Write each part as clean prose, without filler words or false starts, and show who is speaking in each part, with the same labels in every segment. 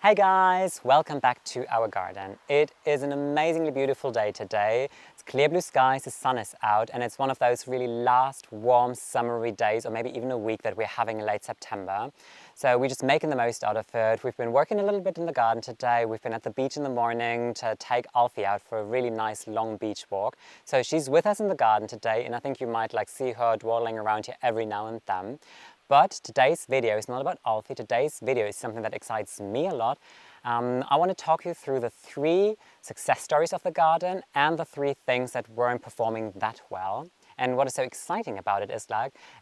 Speaker 1: Hey guys, welcome back to our garden. It is an amazingly beautiful day today. It's clear blue skies, the sun is out, and it's one of those really last warm summery days, or maybe even a week that we're having in late September. So we're just making the most out of it. We've been working a little bit in the garden today. We've been at the beach in the morning to take Alfie out for a really nice long beach walk. So she's with us in the garden today, and I think you might see her dawdling around here every now and then. But today's video is not about Alfie. Today's video is something that excites me a lot. I want to talk you through the 3 success stories of the garden and the 3 things that weren't performing that well. And what is so exciting about it is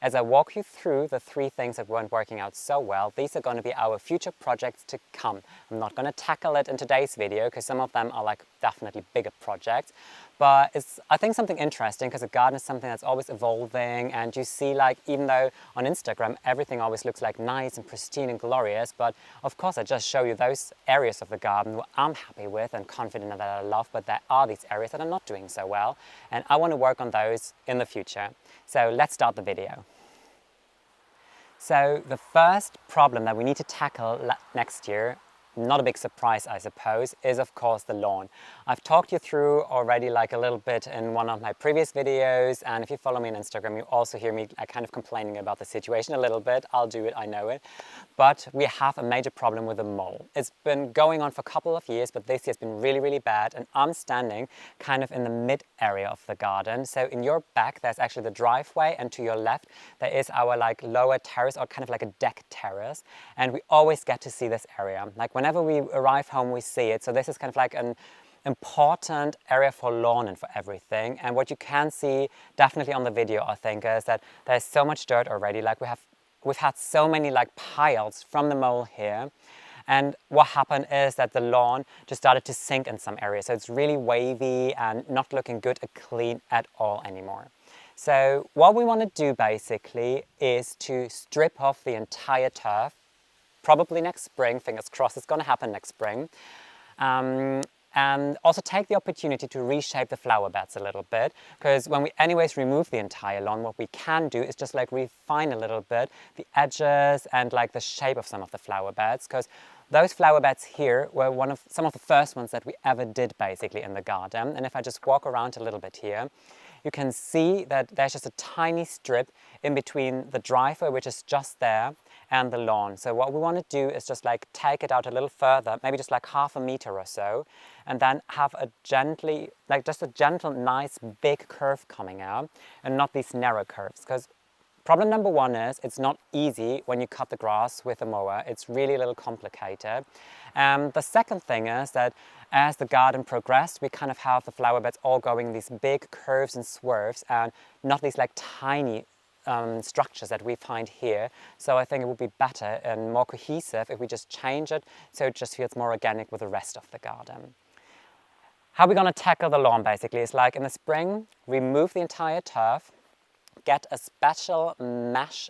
Speaker 1: as I walk you through the 3 things that weren't working out so well, these are going to be our future projects to come. I'm not going to tackle it in today's video because some of them are definitely bigger projects. But it's, I think, something interesting because a garden is something that's always evolving, and you see even though on Instagram everything always looks nice and pristine and glorious, but of course I just show you those areas of the garden that I'm happy with and confident that I love, but there are these areas that are not doing so well, and I want to work on those in the future. So let's start the video. So the first problem that we need to tackle next year, not a big surprise I suppose, is of course the lawn. I've talked you through already a little bit in one of my previous videos, and if you follow me on Instagram you also hear me kind of complaining about the situation a little bit. I'll do it, I know it. But we have a major problem with the mole. It's been going on for a couple of years, but this year's been really bad, and I'm standing kind of in the mid area of the garden. So in your back there's actually the driveway, and to your left there is our lower terrace, or kind of a deck terrace, and we always get to see this area. Whenever we arrive home we see it, so this is kind of an important area for lawn and for everything. And what you can see definitely on the video, I think, is that there's so much dirt already. We've had so many piles from the mole here, and what happened is that the lawn just started to sink in some areas, so it's really wavy and not looking good and clean at all anymore. So what we want to do basically is to strip off the entire turf, probably next spring. Fingers crossed it's going to happen next spring. And also take the opportunity to reshape the flower beds a little bit, because when we anyways remove the entire lawn, what we can do is just refine a little bit the edges and the shape of some of the flower beds, because those flower beds here were some of the first ones that we ever did basically in the garden. And if I just walk around a little bit here, you can see that there's just a tiny strip in between the driveway, which is just there, and the lawn. So what we want to do is just take it out a little further, maybe just half a meter or so, and then have a gently, just a gentle, nice big curve coming out, and not these narrow curves. Because problem number 1 is it's not easy when you cut the grass with a mower. It's really a little complicated. The second thing is that as the garden progressed, we kind of have the flower beds all going these big curves and swerves, and not these tiny structures that we find here. So I think it would be better and more cohesive if we just change it so it just feels more organic with the rest of the garden. How we're going to tackle the lawn basically is in the spring, remove the entire turf, get a special mesh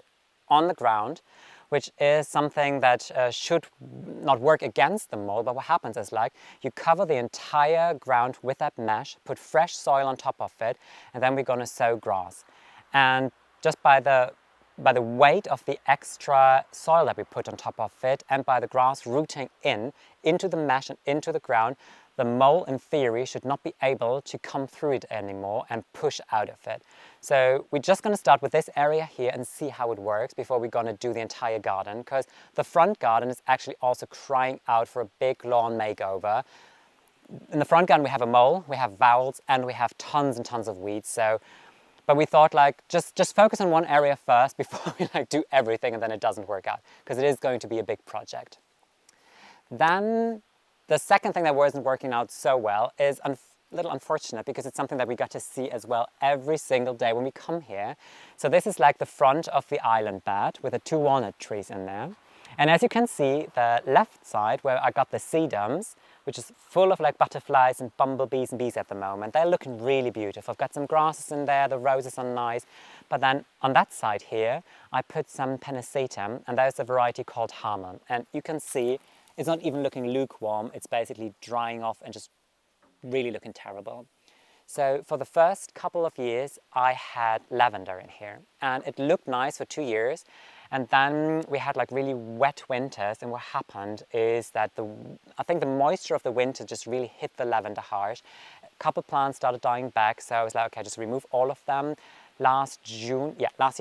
Speaker 1: on the ground, which is something that should not work against the mole, but what happens is you cover the entire ground with that mesh, put fresh soil on top of it, and then we're going to sow grass. And just by the weight of the extra soil that we put on top of it, and by the grass rooting into the mesh and into the ground, the mole in theory should not be able to come through it anymore and push out of it. So we're just going to start with this area here and see how it works before we're going to do the entire garden, because the front garden is actually also crying out for a big lawn makeover. In the front garden we have a mole, we have vowels, and we have tons and tons of weeds. But we thought just focus on one area first before we do everything and then it doesn't work out, because it is going to be a big project. Then the second thing that wasn't working out so well is a little unfortunate, because it's something that we got to see as well every single day when we come here. So this is the front of the island bed with the 2 walnut trees in there. And as you can see, the left side where I got the sedums, which is full of butterflies and bumblebees and bees at the moment, they're looking really beautiful. I've got some grasses in there, the roses are nice. But then on that side here, I put some pennisetum, and there's a variety called Hamel. And you can see it's not even looking lukewarm, it's basically drying off and just really looking terrible. So for the first couple of years I had lavender in here, and it looked nice for 2 years. And then we had like really wet winters, and what happened is that I think the moisture of the winter just really hit the lavender harsh. A couple plants started dying back, so I was like, okay, just remove all of them. Last year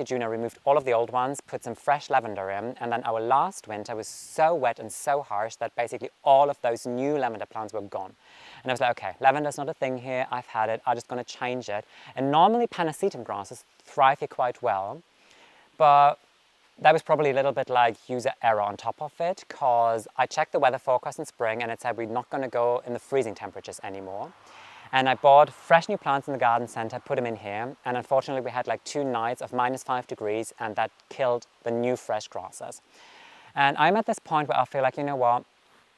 Speaker 1: June, I removed all of the old ones, put some fresh lavender in, and then our last winter was so wet and so harsh that basically all of those new lavender plants were gone. And I was like, okay, lavender's not a thing here, I've had it, I'm just going to change it. And normally Panacetum grasses thrive here quite well, but that was probably a little bit like user error on top of it, because I checked the weather forecast in spring and it said we're not going to go in the freezing temperatures anymore. And I bought fresh new plants in the garden center, put them in here, and unfortunately we had like 2 nights of -5 degrees, and that killed the new fresh grasses. And I'm at this point where I feel like, you know what,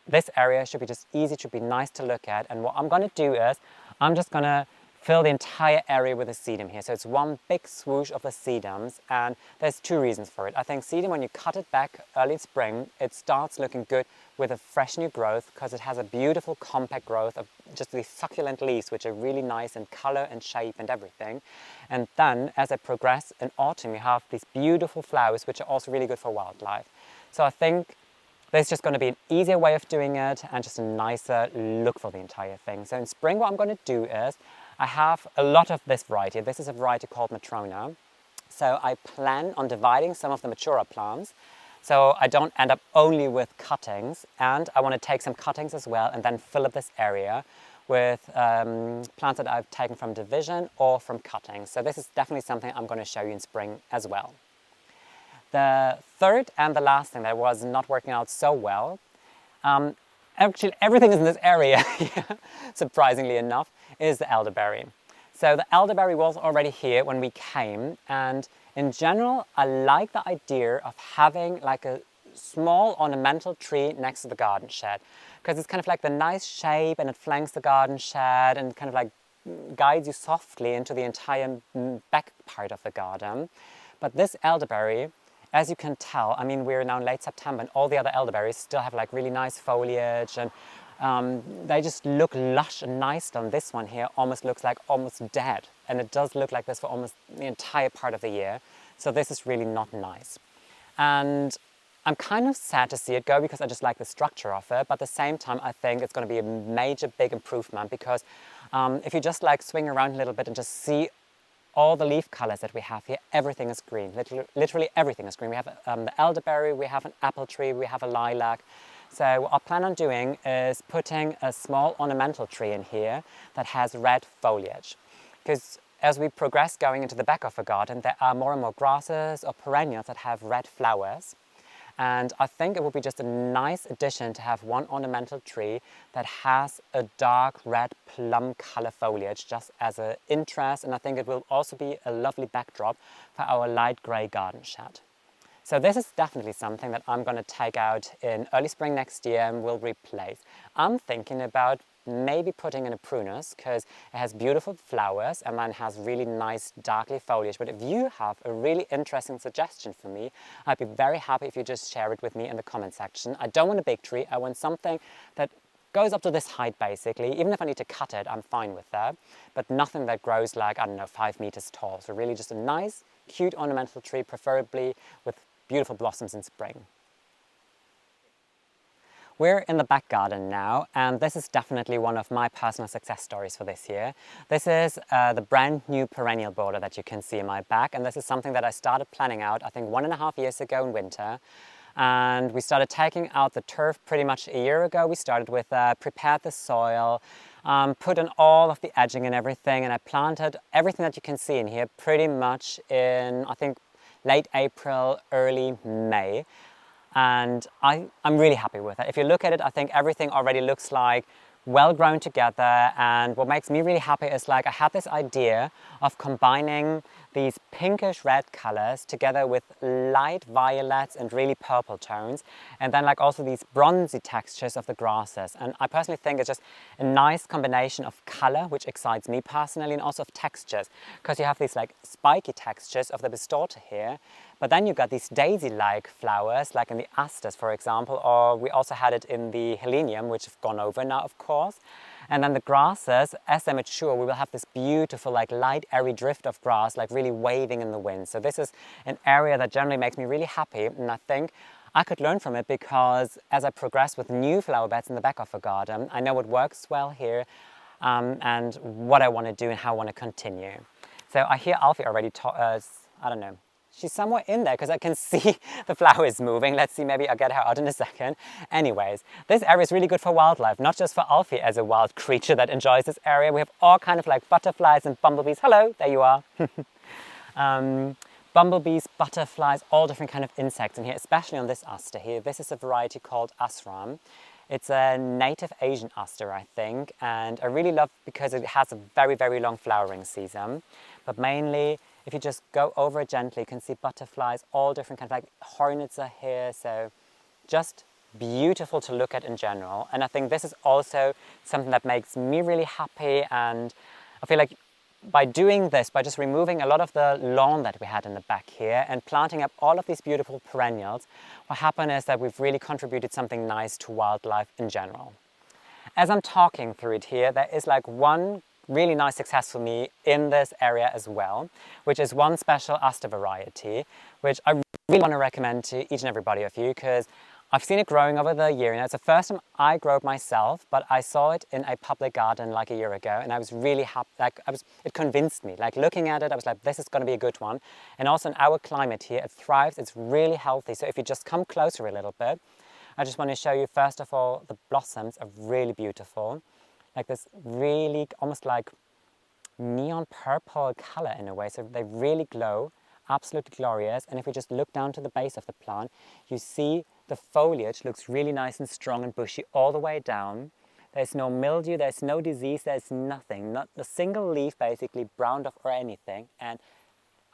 Speaker 1: this area should be just easy, it should be nice to look at, and what I'm going to do is I'm just going to fill the entire area with a sedum here. So it's one big swoosh of the sedums, and there's 2 reasons for it. I think sedum, when you cut it back early spring, it starts looking good with a fresh new growth, because it has a beautiful compact growth of just these succulent leaves, which are really nice in color and shape and everything. And then as I progress in autumn, you have these beautiful flowers, which are also really good for wildlife. So I think there's just going to be an easier way of doing it and just a nicer look for the entire thing. So in spring, what I'm going to do is I have a lot of this variety. This is a variety called Matrona. So I plan on dividing some of the maturer plants, so I don't end up only with cuttings, and I want to take some cuttings as well and then fill up this area with plants that I've taken from division or from cuttings. So this is definitely something I'm going to show you in spring as well. The third and the last thing that was not working out so well, actually everything is in this area, surprisingly enough, is the elderberry. So the elderberry was already here when we came, and in general I like the idea of having like a small ornamental tree next to the garden shed, because it's kind of like the nice shape and it flanks the garden shed and kind of like guides you softly into the entire back part of the garden. But this elderberry, as you can tell, I mean, we're now in late September and all the other elderberries still have like really nice foliage, and they just look lush and nice. On this one here almost looks like almost dead, and it does look like this for almost the entire part of the year. So this is really not nice. And I'm kind of sad to see it go, because I just like the structure of it, but at the same time I think it's going to be a major big improvement, because if you just like swing around a little bit and just see all the leaf colors that we have here, everything is green. Literally everything is green. We have the elderberry, we have an apple tree, we have a lilac. So what I plan on doing is putting a small ornamental tree in here that has red foliage. Because as we progress going into the back of the garden, there are more and more grasses or perennials that have red flowers. And I think it would be just a nice addition to have one ornamental tree that has a dark red plum color foliage just as an interest, and I think it will also be a lovely backdrop for our light grey garden shed. So this is definitely something that I'm going to take out in early spring next year and will replace. I'm thinking about maybe putting in a prunus, because it has beautiful flowers and then has really nice darkly foliage. But if you have a really interesting suggestion for me, I'd be very happy if you just share it with me in the comment section. I don't want a big tree, I want something that goes up to this height basically. Even if I need to cut it, I'm fine with that. But nothing that grows like, I don't know, 5 meters tall. So really just a nice, cute ornamental tree, preferably with beautiful blossoms in spring. We're in the back garden now, and this is definitely one of my personal success stories for this year. This is the brand new perennial border that you can see in my back, and this is something that I started planning out, I think 1.5 years ago in winter. And we started taking out the turf pretty much a year ago. We started with prepared the soil, put in all of the edging and everything, and I planted everything that you can see in here pretty much in, I think, late April, early May. And I'm really happy with it. If you look at it, I think everything already looks like well grown together, and what makes me really happy is like I had this idea of combining these pinkish red colors together with light violets and really purple tones, and then like also these bronzy textures of the grasses. And I personally think it's just a nice combination of color, which excites me personally, and also of textures, because you have these like spiky textures of the bistorta here, But then you got these daisy-like flowers, like in the asters, for example, or we also had it in the helenium, which have gone over now, of course. And then the grasses, as they mature, we will have this beautiful, like light, airy drift of grass, like really waving in the wind. So this is an area that generally makes me really happy, and I think I could learn from it because as I progress with new flower beds in the back of a garden, I know what works well here and what I want to do and how I want to continue. So I hear Alfie already, I don't know, she's somewhere in there because I can see the flowers moving. Let's see, maybe I'll get her out in a second. Anyways, this area is really good for wildlife, not just for Alfie as a wild creature that enjoys this area. We have all kind of like butterflies and bumblebees. Hello, there you are. Bumblebees, butterflies, all different kind of insects in here, especially on this aster here. This is a variety called Asram. It's a native Asian aster, I think, and I really love because it has a very, very long flowering season. But mainly, if you just go over it gently, you can see butterflies, all different kinds, like hornets are here, so just beautiful to look at in general. And I think this is also something that makes me really happy, and I feel like by doing this, by just removing a lot of the lawn that we had in the back here and planting up all of these beautiful perennials, what happened is that we've really contributed something nice to wildlife in general. As I'm talking through it here, there is like one really nice success for me in this area as well, which is one special aster variety, which I really want to recommend to each and everybody of you because I've seen it growing over the year, and it's the first time I grew it myself, but I saw it in a public garden like a year ago, and I was really happy. Like it convinced me. Like looking at it, I was like, this is going to be a good one. And also in our climate here, it thrives. It's really healthy. So if you just come closer a little bit, I just want to show you first of all the blossoms are really beautiful, like this really almost like neon purple color in a way. So they really glow. Absolutely glorious. And if we just look down to the base of the plant, you see the foliage looks really nice and strong and bushy all the way down. There's no mildew, there's no disease, there's nothing, not a single leaf basically browned off or anything. And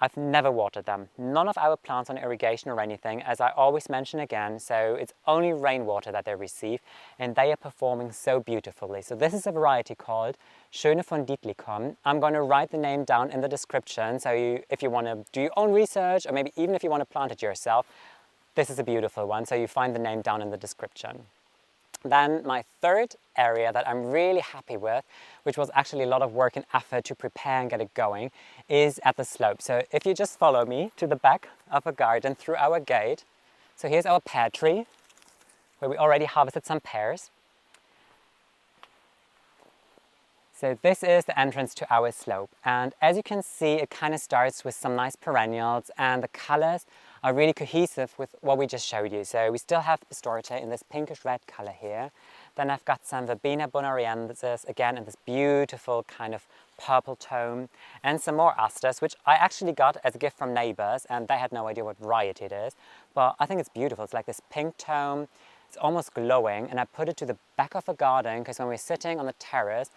Speaker 1: I've never watered them. None of our plants on irrigation or anything, as I always mention again, so it's only rainwater that they receive, and they are performing so beautifully. So this is a variety called Schöne von Dietlikon. I'm going to write the name down in the description, so if you want to do your own research, or maybe even if you want to plant it yourself, this is a beautiful one, so you find the name down in the description. Then my third area that I'm really happy with, which was actually a lot of work and effort to prepare and get it going, is at the slope. So if you just follow me to the back of a garden through our gate. So here's our pear tree, where we already harvested some pears. So this is the entrance to our slope, and as you can see, it kind of starts with some nice perennials, and the colors are really cohesive with what we just showed you. So we still have Astorata in this pinkish red color here. Then I've got some Verbena bonariensis, again in this beautiful kind of purple tone, and some more asters, which I actually got as a gift from neighbors, and they had no idea what variety it is. But I think it's beautiful. It's like this pink tone, it's almost glowing, and I put it to the back of a garden because when we're sitting on the terrace,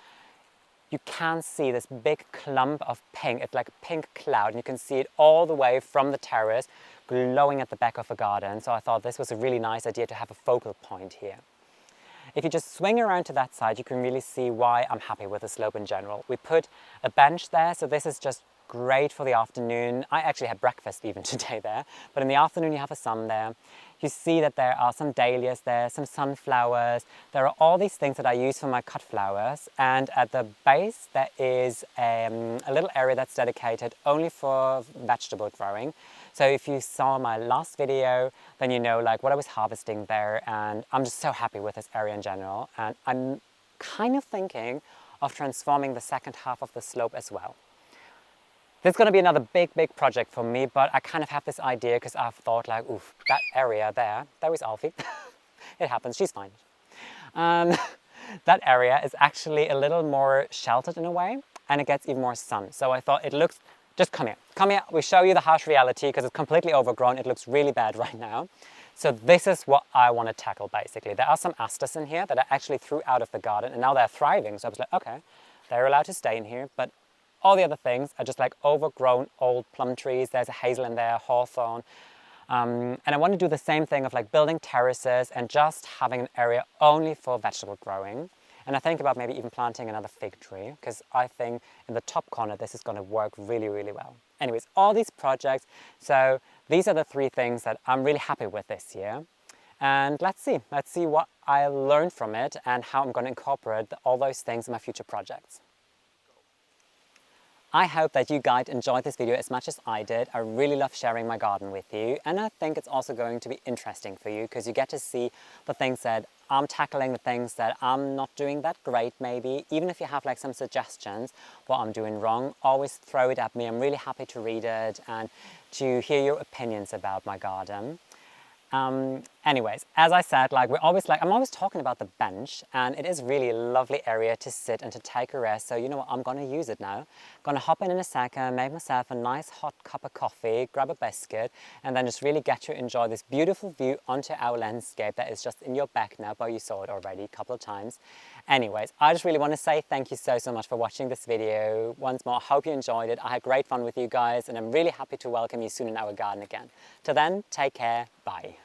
Speaker 1: you can see this big clump of pink. It's like a pink cloud, and you can see it all the way from the terrace glowing at the back of a garden. So I thought this was a really nice idea to have a focal point here. If you just swing around to that side, you can really see why I'm happy with the slope in general. We put a bench there, so this is just great for the afternoon. I actually had breakfast even today there, but in the afternoon you have a sun there. You see that there are some dahlias there, some sunflowers. There are all these things that I use for my cut flowers, and at the base there is a little area that's dedicated only for vegetable growing. So if you saw my last video, then you know like what I was harvesting there, and I'm just so happy with this area in general, and I'm kind of thinking of transforming the second half of the slope as well. This is going to be another big project for me, but I kind of have this idea because I've thought like, oof, that area there is Alfie. It happens, she's fine. That area is actually a little more sheltered in a way, and it gets even more sun. So I thought it looks, just come here, we show you the harsh reality because it's completely overgrown. It looks really bad right now. So this is what I want to tackle basically. There are some asters in here that I actually threw out of the garden, and now they're thriving. So I was like, okay, they're allowed to stay in here, but all the other things are just like overgrown old plum trees. There's a hazel in there, hawthorn. And I want to do the same thing of like building terraces and just having an area only for vegetable growing. And I think about maybe even planting another fig tree, because I think in the top corner this is going to work really well. Anyways, all these projects. So these are the 3 things that I'm really happy with this year. And let's see what I learned from it and how I'm going to incorporate all those things in my future projects. I hope that you guys enjoyed this video as much as I did. I really love sharing my garden with you, and I think it's also going to be interesting for you because you get to see the things that I'm tackling, the things that I'm not doing that great maybe. Even if you have like some suggestions what I'm doing wrong, always throw it at me. I'm really happy to read it and to hear your opinions about my garden. Anyways, as I said, I'm always talking about the bench, and it is really a lovely area to sit and to take a rest. So you know what, I'm gonna use it now. Gonna hop in a second, make myself a nice hot cup of coffee, grab a biscuit, and then just really get to enjoy this beautiful view onto our landscape that is just in your back now, but you saw it already a couple of times. Anyways, I just really want to say thank you so much for watching this video. Once more, I hope you enjoyed it. I had great fun with you guys, and I'm really happy to welcome you soon in our garden again. Till then, take care, bye.